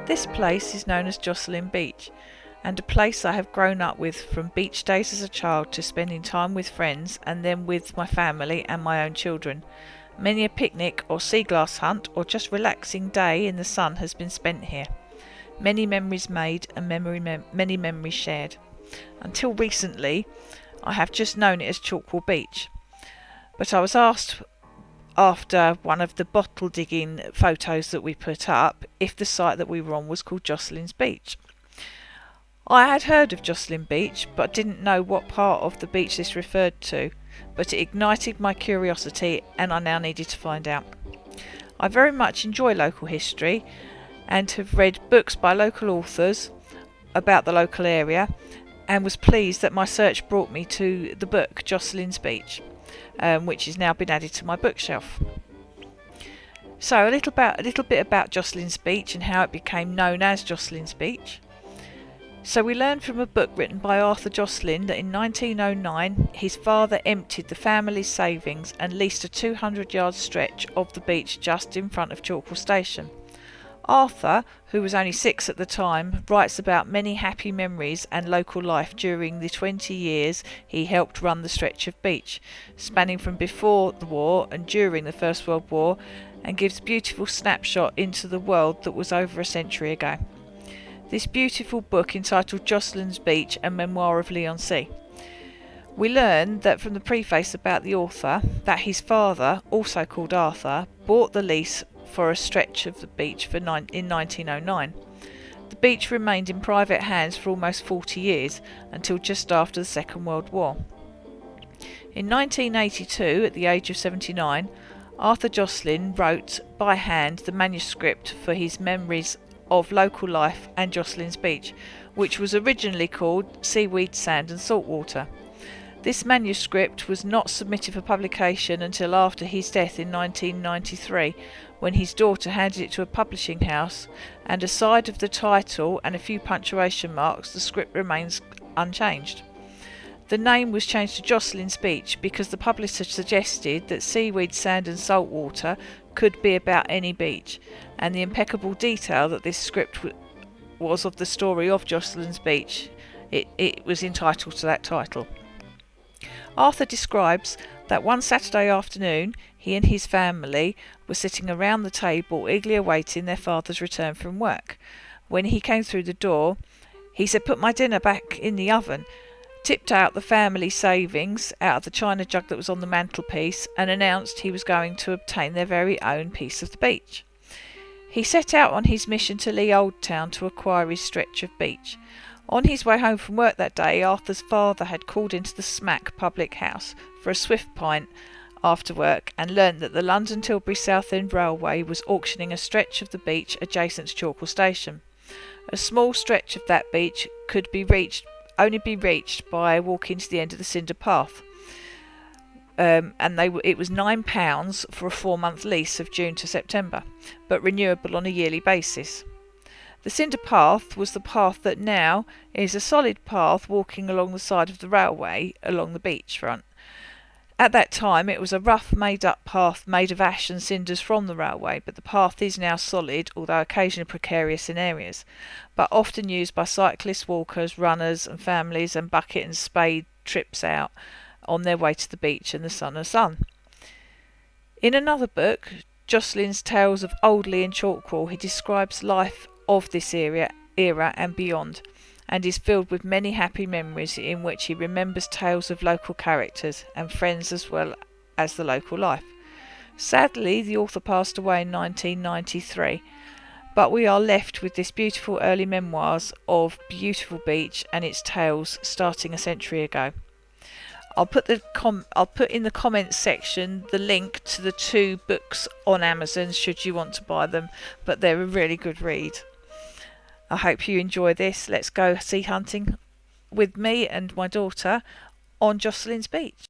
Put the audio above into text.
This place is known as Joscelyne Beach, and a place I have grown up with from beach days as a child to spending time with friends and then with my family and my own children. Many a picnic or sea glass hunt or just relaxing day in the sun has been spent here. Many memories made and many memories shared. Until recently, I have just known it as Chalkwell Beach, but I was asked after one of the bottle digging photos that we put up if the site that we were on was called Joscelyne's Beach. I had heard of Joscelyne Beach but didn't know what part of the beach this referred to, but it ignited my curiosity and I now needed to find out. I very much enjoy local history and have read books by local authors about the local area and was pleased that my search brought me to the book Joscelyne's Beach, which has now been added to my bookshelf. So a little bit about Joscelyne's Beach and how it became known as Joscelyne's Beach. So we learned from a book written by Arthur Joscelyne that in 1909 his father emptied the family's savings and leased a 200-yard stretch of the beach just in front of Chalkwell Station. Arthur, who was only 6 at the time, writes about many happy memories and local life during the 20 years he helped run the stretch of beach, spanning from before the war and during the First World War, and gives a beautiful snapshot into the world that was over a century ago. This beautiful book entitled Joscelyne's Beach, a memoir of Leon C. We learn that from the preface about the author that his father, also called Arthur, bought the lease for a stretch of the beach in 1909. The beach remained in private hands for almost 40 years, until just after the Second World War. In 1982, at the age of 79, Arthur Joscelyne wrote by hand the manuscript for his memories of local life and Joscelyne's Beach, which was originally called Seaweed, Sand and Saltwater. This manuscript was not submitted for publication until after his death in 1993, when his daughter handed it to a publishing house, and aside of the title and a few punctuation marks, the script remains unchanged. The name was changed to Joscelyne's Beach because the publisher suggested that Seaweed, Sand and Saltwater could be about any beach, and the impeccable detail that this script was of the story of Joscelyne's Beach, it was entitled to that title. Arthur describes that one Saturday afternoon he and his family were sitting around the table eagerly awaiting their father's return from work. When he came through the door, he said, "Put my dinner back in the oven," tipped out the family savings out of the china jug that was on the mantelpiece, and announced he was going to obtain their very own piece of the beach. He set out on his mission to Lee Old Town to acquire his stretch of beach. On his way home from work that day, Arthur's father had called into the Smack public house for a swift pint after work and learnt that the London Tilbury Southend Railway was auctioning a stretch of the beach adjacent to Chalkwell Station. A small stretch of that beach could only be reached by walking to the end of the cinder path. It was £9 for a 4-month lease of June to September, but renewable on a yearly basis. The cinder path was the path that now is a solid path walking along the side of the railway along the beachfront. At that time it was a rough made-up path made of ash and cinders from the railway, but the path is now solid, although occasionally precarious in areas, but often used by cyclists, walkers, runners and families, and bucket and spade trips out on their way to the beach and the sun. In another book, Joscelyne's Tales of Oldley and Chalkwell, he describes life of this era and beyond, and is filled with many happy memories in which he remembers tales of local characters and friends as well as the local life. Sadly, the author passed away in 1993, but we are left with this beautiful early memoirs of beautiful beach and its tales starting a century ago. I'll put in the comments section the link to the 2 books on Amazon should you want to buy them, but they're a really good read. I hope you enjoy this. Let's go sea hunting with me and my daughter on Joscelyne's Beach.